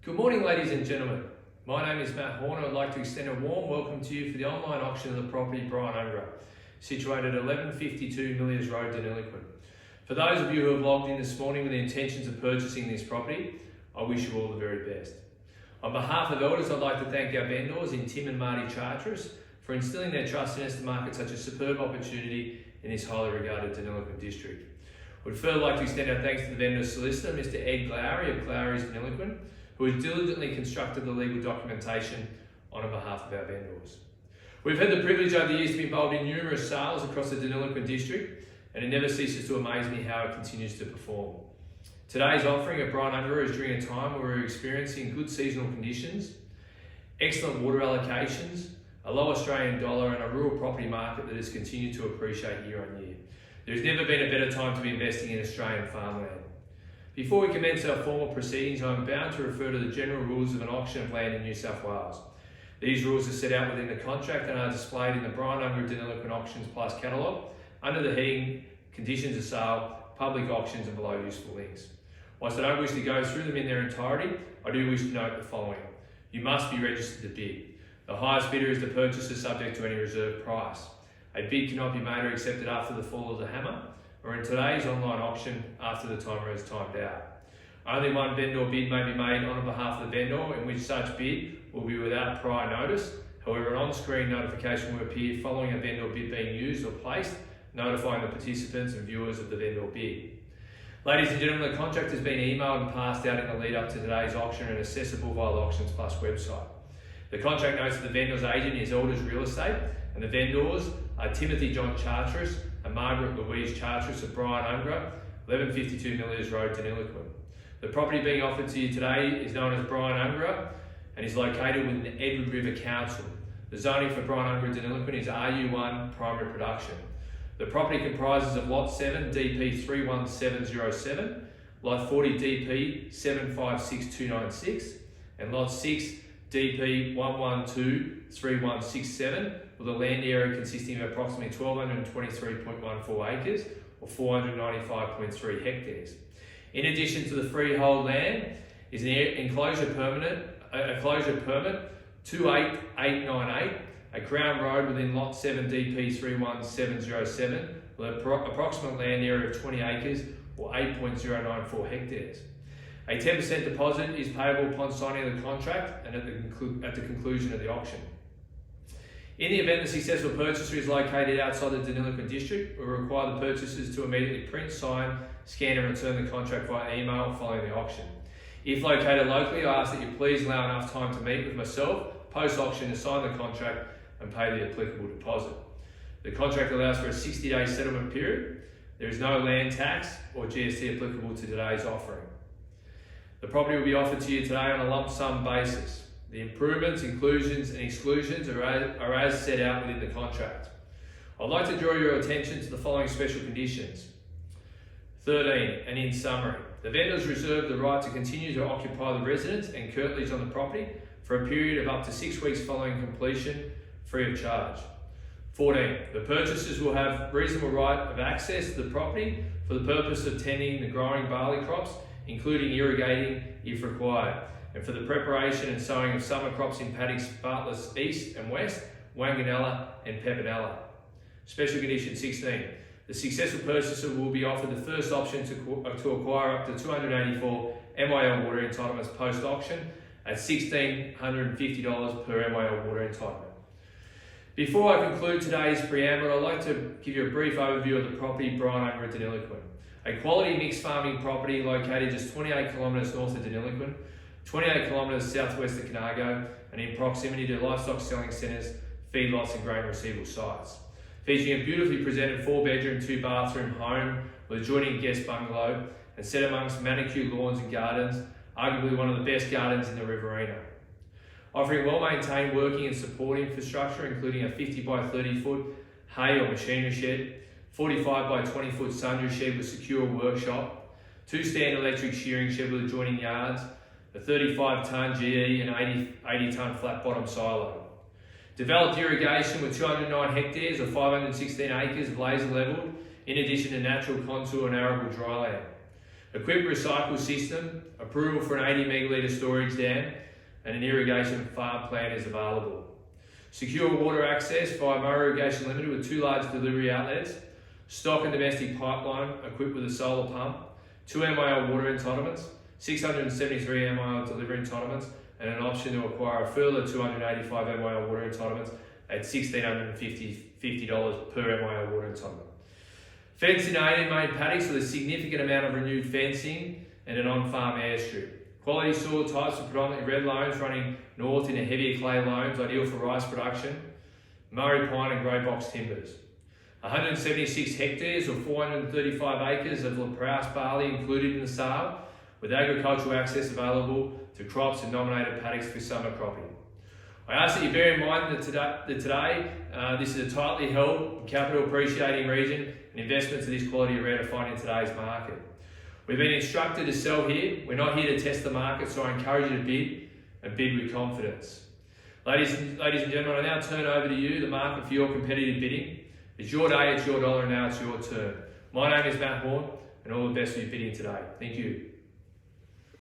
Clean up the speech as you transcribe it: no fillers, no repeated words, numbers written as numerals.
Good morning, ladies and gentlemen. My name is Matt Horner. I'd like to extend a warm welcome to you for the online auction of the property Bryanungra, situated at 1152 Milliers Road, Deniliquin. For those of you who have logged in this morning with the intentions of purchasing this property, I wish you all the very best. On behalf of Elders, I'd like to thank our vendors in Tim and Marty Charteris for instilling their trust in us to market such a superb opportunity in this highly regarded Deniliquin district. We'd further like to extend our thanks to the vendor's solicitor, Mr. Ed Glowry of Glowry's Deniliquin, who has diligently constructed the legal documentation on behalf of our vendors. We've had the privilege over the years to be involved in numerous sales across the Deniliquin district, and it never ceases to amaze me how it continues to perform. Today's offering at Bryanungra is during a time where we're experiencing good seasonal conditions, excellent water allocations, a low Australian dollar, and a rural property market that has continued to appreciate year on year. There's never been a better time to be investing in Australian farmland. Before we commence our formal proceedings, I am bound to refer to the general rules of an auction of land in New South Wales. These rules are set out within the contract and are displayed in the Bryanungra Deniliquin Auctions Plus catalogue under the heading Conditions of Sale, Public Auctions, and below useful links. Whilst I don't wish to go through them in their entirety, I do wish to note the following. You must be registered to bid. The highest bidder is the purchaser subject to any reserve price. A bid cannot be made or accepted after the fall of the hammer, or in today's online auction after the timer has timed out. Only one vendor bid may be made on behalf of the vendor, in which such bid will be without prior notice. However, an on-screen notification will appear following a vendor bid being used or placed, notifying the participants and viewers of the vendor bid. Ladies and gentlemen, the contract has been emailed and passed out in the lead up to today's auction and accessible via the Auctions Plus website. The contract notes that the vendor's agent is Elders Real Estate, and the vendors are Timothy John Charteris and Margaret Louise Charteris of Bryanungra, 1152 Milliers Road, Deniliquin. The property being offered to you today is known as Bryanungra and is located within the Edward River Council. The zoning for Bryanungra Deniliquin is RU1 primary production. The property comprises of Lot 7 DP 31707, Lot 40 DP 756296, and Lot 6 DP 1123167, with a land area consisting of approximately 1223.14 acres or 495.3 hectares. In addition to the freehold land is an enclosure permit 28898, a crown road within Lot 7 DP 31707 with an approximate land area of 20 acres or 8.094 hectares. A 10% deposit is payable upon signing of the contract and at the conclusion of the auction. In the event the successful purchaser is located outside the Deniliquin district, we require the purchasers to immediately print, sign, scan and return the contract via email following the auction. If located locally, I ask that you please allow enough time to meet with myself post-auction to sign the contract and pay the applicable deposit. The contract allows for a 60-day settlement period. There is no land tax or GST applicable to today's offering. The property will be offered to you today on a lump sum basis. The improvements, inclusions and exclusions are as set out within the contract. I'd like to draw your attention to the following special conditions. 13, and in summary, the vendors reserve the right to continue to occupy the residence and curtilage on the property for a period of up to 6 weeks following completion, free of charge. 14, the purchasers will have reasonable right of access to the property for the purpose of tending the growing barley crops, including irrigating if required, and for the preparation and sowing of summer crops in paddocks Bartlett's East and West, Wanganella and Pepinella. Special condition 16. The successful purchaser will be offered the first option to acquire up to 284 MYL water entitlements post-auction at $1,650 per MYL water entitlement. Before I conclude today's preamble, I'd like to give you a brief overview of the property Bryanungra Deniliquin. A quality mixed farming property located just 28 kilometres north of Deniliquin, 28 kilometres southwest of Conago, and in proximity to livestock selling centres, feedlots and grain receival sites. Featuring a beautifully presented 4-bedroom, 2-bathroom home with adjoining guest bungalow and set amongst manicured lawns and gardens, arguably one of the best gardens in the Riverina. Offering well-maintained working and support infrastructure, including a 50 by 30 foot hay or machinery shed, 45 by 20 foot sundry shed with secure workshop, 2 stand electric shearing shed with adjoining yards, a 35 tonne GE and 80 tonne flat bottom silo. Developed irrigation with 209 hectares or 516 acres laser levelled, in addition to natural contour and arable dryland. Equipped recycle system, approval for an 80 megalitre storage dam, and an irrigation farm plan is available. Secure water access via Murray Irrigation Limited with 2 large delivery outlets, stock and domestic pipeline equipped with a solar pump, 2 MIL water entitlements, 673 MIL delivery entitlements, and an option to acquire a further 285 MIL water entitlements at $1,650 per MIL water entitlement. Fenced in 18 main paddocks with a significant amount of renewed fencing and an on-farm airstrip. Quality soil types with predominantly red loams running north into heavier clay loams, ideal for rice production. Murray pine and grey box timbers. 176 hectares or 435 acres of La Prouse barley included in the sale, with agricultural access available to crops and nominated paddocks for summer cropping. I ask that you bear in mind that today this is a tightly held, capital appreciating region, and investments of this quality are rare to find in today's market. We've been instructed to sell here. We're not here to test the market, so I encourage you to bid, and bid with confidence. Ladies and gentlemen, I now turn over to you, the market, for your competitive bidding. It's your day, it's your dollar, and now it's your turn. My name is Matt Horn, and all the best for your bidding today. Thank you.